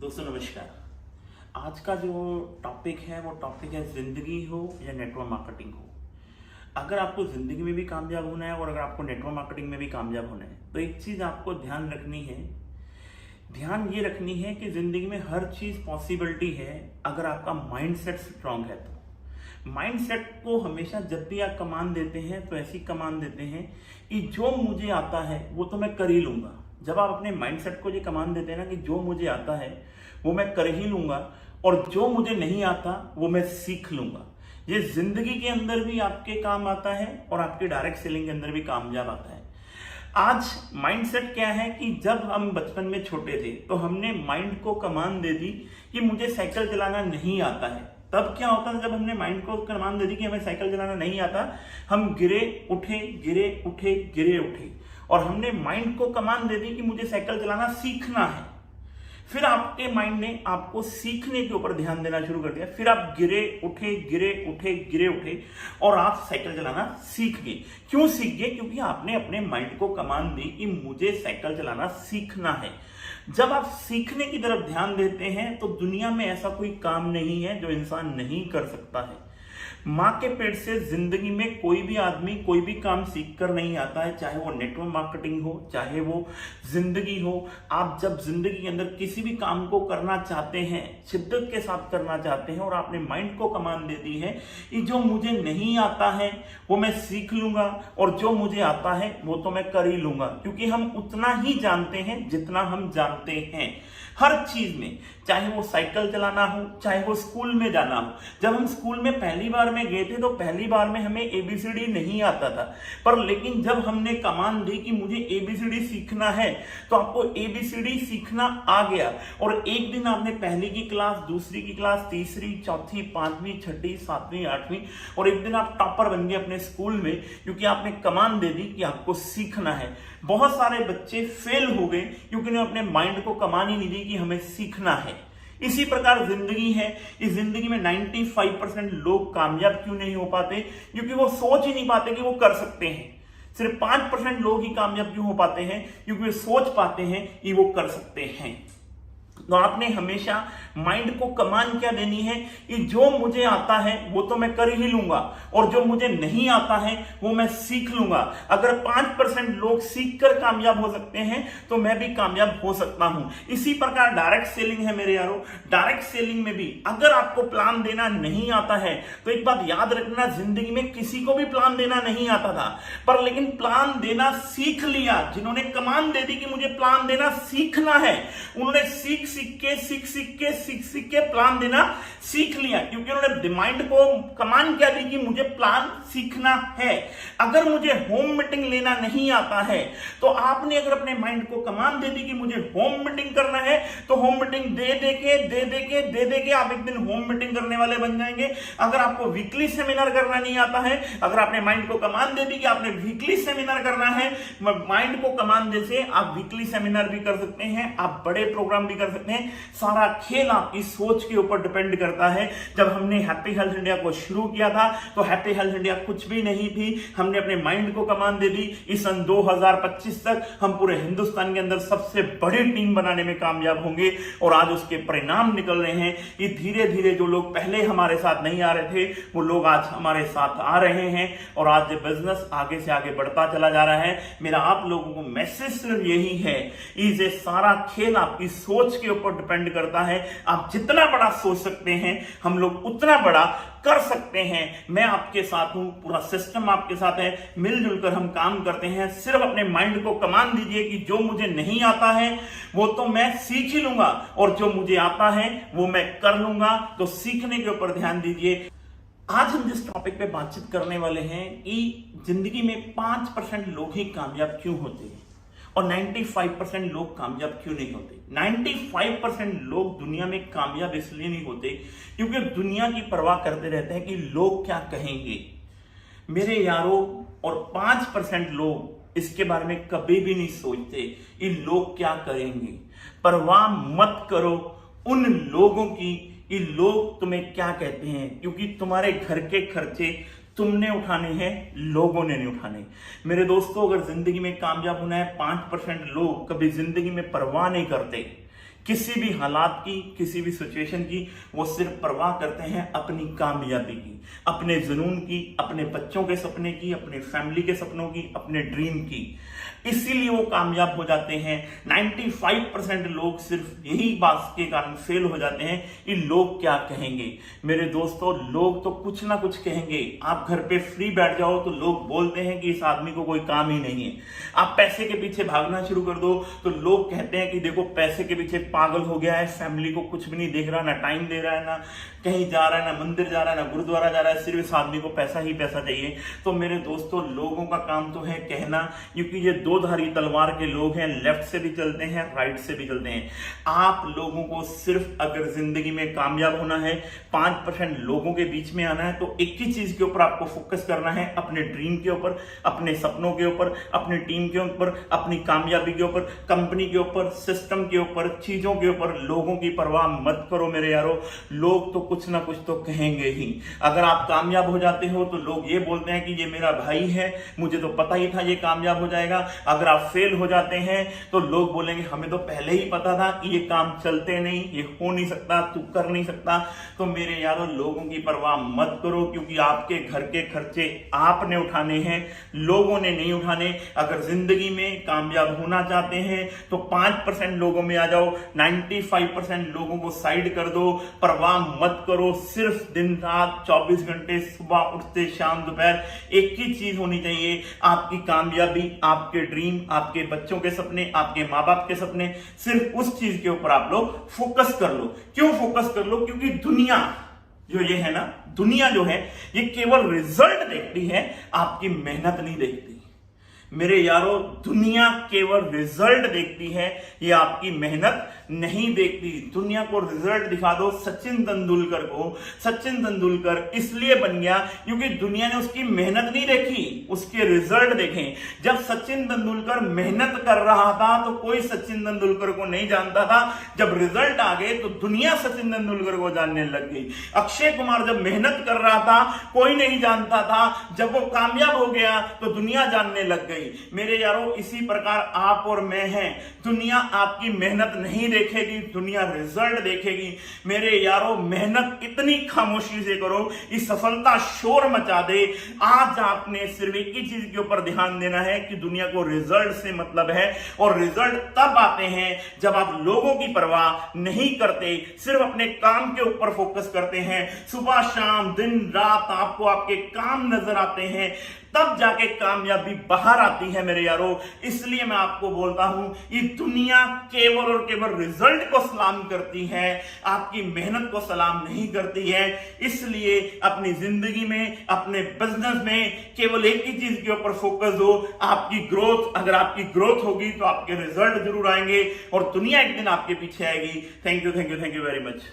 दोस्तों नमस्कार। आज का जो टॉपिक है वो टॉपिक है जिंदगी हो या नेटवर्क मार्केटिंग हो। अगर आपको जिंदगी में भी कामयाब होना है और अगर आपको नेटवर्क मार्केटिंग में भी कामयाब होना है तो एक चीज आपको ध्यान ये रखनी है कि जिंदगी में हर चीज पॉसिबिलिटी है अगर आपका माइंडसेट स्ट्रांग है तो। माइंडसेट को हमेशा जब भी आप कमान देते हैं तो ऐसी कमान देते हैं कि जो मुझे आता है वो तो मैं कर ही लूंगा। जब आप अपने माइंडसेट को ये कमान देते हैं ना कि जो मुझे आता है वो मैं कर ही लूंगा और जो मुझे नहीं आता वो मैं सीख लूंगा, ये जिंदगी के अंदर भी आपके काम आता है और आपके डायरेक्ट सेलिंग के अंदर भी कामयाब आता है। आज माइंडसेट क्या है कि जब हम बचपन में छोटे थे तो हमने माइंड को कमान दे दी कि मुझे साइकिल चलाना नहीं आता है। तब क्या होता था, जब हमने माइंड को कमान दे दी कि हमें साइकिल चलाना नहीं आता, हम गिरे उठे और हमने माइंड को कमान दे दी कि मुझे साइकिल चलाना सीखना है। फिर आपके माइंड ने आपको सीखने के ऊपर ध्यान देना शुरू कर दिया। फिर आप गिरे उठे और आप साइकिल चलाना सीख गए। क्यों सीख गए? क्योंकि आपने अपने माइंड को कमान दी कि मुझे साइकिल चलाना सीखना है। जब आप सीखने की तरफ ध्यान देते हैं तो दुनिया में ऐसा कोई काम नहीं है जो इंसान नहीं कर सकता है। मां के पेट से जिंदगी में कोई भी आदमी कोई भी काम सीख कर नहीं आता है, चाहे वो नेटवर्क मार्केटिंग हो, चाहे वो जिंदगी हो। आप जब जिंदगी के अंदर किसी भी काम को करना चाहते हैं, शिद्दत के साथ करना चाहते हैं और आपने माइंड को कमान दे दी है कि जो मुझे नहीं आता है वो मैं सीख लूंगा और जो मुझे आता है वो तो मैं कर ही लूंगा, क्योंकि हम उतना ही जानते हैं जितना हम जानते हैं हर चीज में। चाहे वो साइकिल चलाना हो, चाहे वो स्कूल में जाना हो। जब हम स्कूल में पहली बार में गए थे तो पहली बार में हमें एबीसीडी नहीं आता था, पर लेकिन जब हमने कमान दी कि मुझे एबीसीडी सीखना है तो आपको एबीसीडी सीखना आ गया। और एक दिन आपने पहली की क्लास, दूसरी की क्लास, तीसरी, चौथी, पांचवी, छठी, सातवीं, आठवीं और एक दिन आप टॉपर बन गए अपने स्कूल में, क्योंकि आपने कमान दे दी कि आपको सीखना है। बहुत सारे बच्चे फेल हो गए क्योंकि उन्होंने अपने माइंड को कमान ही नहीं दी कि हमें सीखना है। इसी प्रकार जिंदगी है। इस जिंदगी में 95% लोग कामयाब क्यों नहीं हो पाते? क्योंकि वो सोच ही नहीं पाते कि वो कर सकते हैं। सिर्फ 5% लोग ही कामयाब क्यों हो पाते हैं? क्योंकि वे सोच पाते हैं कि वो कर सकते हैं। तो आपने हमेशा माइंड को कमान क्या देनी है कि जो मुझे आता है वो तो मैं कर ही लूंगा और जो मुझे नहीं आता है वो मैं सीख लूंगा। अगर 5% लोग सीखकर कामयाब हो सकते हैं तो मैं भी कामयाब हो सकता हूं। इसी प्रकार डायरेक्ट सेलिंग है मेरे यारों। डायरेक्ट सेलिंग में भी अगर आपको प्लान देना नहीं आता है तो एक बात याद रखना, जिंदगी में किसी को भी प्लान देना नहीं आता था, पर लेकिन प्लान देना सीख लिया। जिन्होंने कमान दे दी कि मुझे प्लान देना सीखना है, उन्होंने सीख के प्लान देना सीख लिया, क्योंकि उन्होंने माइंड को कमान क्या दी कि मुझे प्लान सीखना है। अगर मुझे होम मीटिंग लेना नहीं आता है तो आपने अगर अपने माइंड को कमान दे दी कि मुझे होम मीटिंग करना है तो होम मीटिंग दे दे के आप एक दिन होम मीटिंग करने वाले बन जाएंगे। अगर आपको वीकली सेमिनार करना नहीं आता है, अगर आपने माइंड को कमान दे दी कि आपने वीकली सेमिनार करना है, माइंड को कमान दे से आप वीकली सेमिनार भी कर सकते हैं, आप बड़े प्रोग्राम भी कर सकते हैं। सारा खेल आपकी सोच के ऊपर डिपेंड करता है। जब हमने हैप्पी हेल्थ इंडिया को शुरू किया था तो हैप्पी हेल्थ इंडिया कुछ भी नहीं थी, हमने अपने माइंड को कमान दे दी। इस सन 2025 तक हम पूरे हिंदुस्तान के अंदर सबसे बड़ी टीम बनाने में कामयाब होंगे और आज उसके परिणाम निकल रहे हैं कि धीरे धीरे जो लोग पहले हमारे साथ नहीं आ रहे थे वो लोग आज हमारे साथ आ रहे हैं और आज बिजनेस आगे से आगे बढ़ता चला जा रहा है। मेरा आप लोगों को मैसेज सिर्फ यही है, ये सारा खेल आपकी सोच के ऊपर डिपेंड करता है। आप जितना बड़ा सोच सकते हैं हम लोग उतना बड़ा कर सकते हैं। मैं आपके साथ हूं, पूरा सिस्टम आपके साथ है, मिलजुल कर हम काम करते हैं। सिर्फ अपने माइंड को कमान दीजिए कि जो मुझे नहीं आता है वो तो मैं सीख ही लूंगा और जो मुझे आता है वो मैं कर लूंगा। तो सीखने के ऊपर ध्यान दीजिए। आज हम जिस टॉपिक पे बातचीत करने वाले हैं कि जिंदगी में 5% लोग ही कामयाब क्यों होते हैं और 95% लोग कामयाब क्यों नहीं होते। 95% लोग दुनिया में कामयाब इसलिए नहीं होते क्योंकि दुनिया की परवाह करते रहते हैं कि लोग क्या कहेंगे मेरे यारों, और 5% लोग इसके बारे में कभी भी नहीं सोचते कि लोग क्या करेंगे। परवाह मत करो उन लोगों की कि लोग तुम्हें क्या कहते हैं, क्योंकि तुम्हारे घर के खर्चे तुमने उठाने हैं, लोगों ने नहीं उठाने। मेरे दोस्तों, अगर जिंदगी में कामयाब होना है, 5% लोग कभी जिंदगी में परवाह नहीं करते किसी भी हालात की, किसी भी सिचुएशन की वो सिर्फ परवाह करते हैं अपनी कामयाबी की, अपने जुनून की, अपने बच्चों के सपने की, अपने फैमिली के सपनों की, अपने ड्रीम की। इसीलिए वो कामयाब हो जाते हैं। 95% लोग सिर्फ यही बात के कारण फेल हो जाते हैं कि लोग क्या कहेंगे। मेरे दोस्तों, लोग तो कुछ ना कुछ कहेंगे। आप घर पे फ्री बैठ जाओ तो लोग बोलते हैं कि इस आदमी को कोई काम ही नहीं है। आप पैसे के पीछे भागना शुरू कर दो तो लोग कहते हैं कि देखो पैसे के पीछे पागल हो गया है, फैमिली को कुछ भी नहीं देख रहा, ना टाइम दे रहा है, ना कहीं जा रहा है, ना मंदिर जा रहा है, ना गुरुद्वारा जा रहा है, सिर्फ इस आदमी को पैसा ही पैसा चाहिए। तो मेरे दोस्तों, लोगों का काम तो है कहना, क्योंकि ये दो धारी तलवार के लोग हैं, लेफ्ट से भी चलते हैं, राइट से भी चलते हैं। आप लोगों को सिर्फ अगर जिंदगी में कामयाब होना है, 5% लोगों के बीच में आना है, तो एक ही चीज के ऊपर आपको फोकस करना है, अपने ड्रीम के ऊपर, अपने सपनों के ऊपर, अपनी टीम के ऊपर, अपनी कामयाबी के ऊपर, कंपनी के ऊपर, सिस्टम के ऊपर, चीजों के ऊपर। लोगों की परवाह मत करो मेरे यारो, लोग तो कुछ ना कुछ तो कहेंगे ही। अगर आप कामयाब हो जाते हो तो लोग ये बोलते हैं कि ये मेरा भाई है, मुझे तो पता ही था ये कामयाब हो जाएगा। अगर आप फेल हो जाते हैं तो लोग बोलेंगे हमें तो पहले ही पता था कि ये काम चलते नहीं, ये हो नहीं सकता, तू कर नहीं सकता। तो मेरे यारों, लोगों की परवाह मत करो, क्योंकि आपके घर के खर्चे आपने उठाने हैं, लोगों ने नहीं उठाने। अगर जिंदगी में कामयाब होना चाहते हैं तो 5% लोगों में आ जाओ, 95% लोगों को साइड कर दो। परवाह मत करो, सिर्फ दिन रात 24 घंटे, सुबह उठते शाम दोपहर, एक ही चीज होनी चाहिए, आपकी कामयाबी, आपके ड्रीम, आपके बच्चों के सपने, आपके माँ बाप के सपने। सिर्फ उस चीज के ऊपर आप लोग फोकस कर लो। क्यों फोकस कर लो? क्योंकि दुनिया जो ये है ना, दुनिया जो है ये केवल रिजल्ट देखती है, आपकी मेहनत नहीं देखती। मेरे यारों, दुनिया केवल रिजल्ट देखती है, ये आपकी मेहनत नहीं देखती। दुनिया को रिजल्ट दिखा दो। सचिन तेंदुलकर को सचिन तेंदुलकर इसलिए बन गया क्योंकि दुनिया ने उसकी मेहनत नहीं देखी, उसके रिजल्ट देखे। जब सचिन तेंदुलकर मेहनत कर रहा था तो कोई सचिन तेंदुलकर को नहीं जानता था। जब रिजल्ट आ गए तो दुनिया सचिन तेंदुलकर को जानने लग गई। अक्षय कुमार जब मेहनत कर रहा था कोई नहीं जानता था, जब वो कामयाब हो गया तो दुनिया जानने लग गई। मेरे यारों, इसी प्रकार आप और मैं हैं। दुनिया आपकी मेहनत नहीं देखेगी, दुनिया रिजल्ट देखेगी। मेरे यारों, मेहनत इतनी खामोशी से करो कि सफलता शोर मचा दे। आज आपने सिर्फ एक ही चीज के ऊपर ध्यान देना है कि दुनिया को रिजल्ट से मतलब है, और रिजल्ट तब आते हैं जब आप लोगों की परवाह नहीं करते, सिर्फ अपने काम के ऊपर फोकस करते हैं। सुबह शाम दिन रात आपको आपके काम नजर आते हैं, तब जाके कामयाबी बाहर आती है मेरे यारों। इसलिए मैं आपको बोलता हूं, ये दुनिया केवल और केवल रिजल्ट को सलाम करती है, आपकी मेहनत को सलाम नहीं करती है। इसलिए अपनी जिंदगी में, अपने बिजनेस में केवल एक ही चीज के ऊपर फोकस दो, आपकी ग्रोथ। अगर आपकी ग्रोथ होगी तो आपके रिजल्ट जरूर आएंगे और दुनिया एक दिन आपके पीछे आएगी। Thank you very much.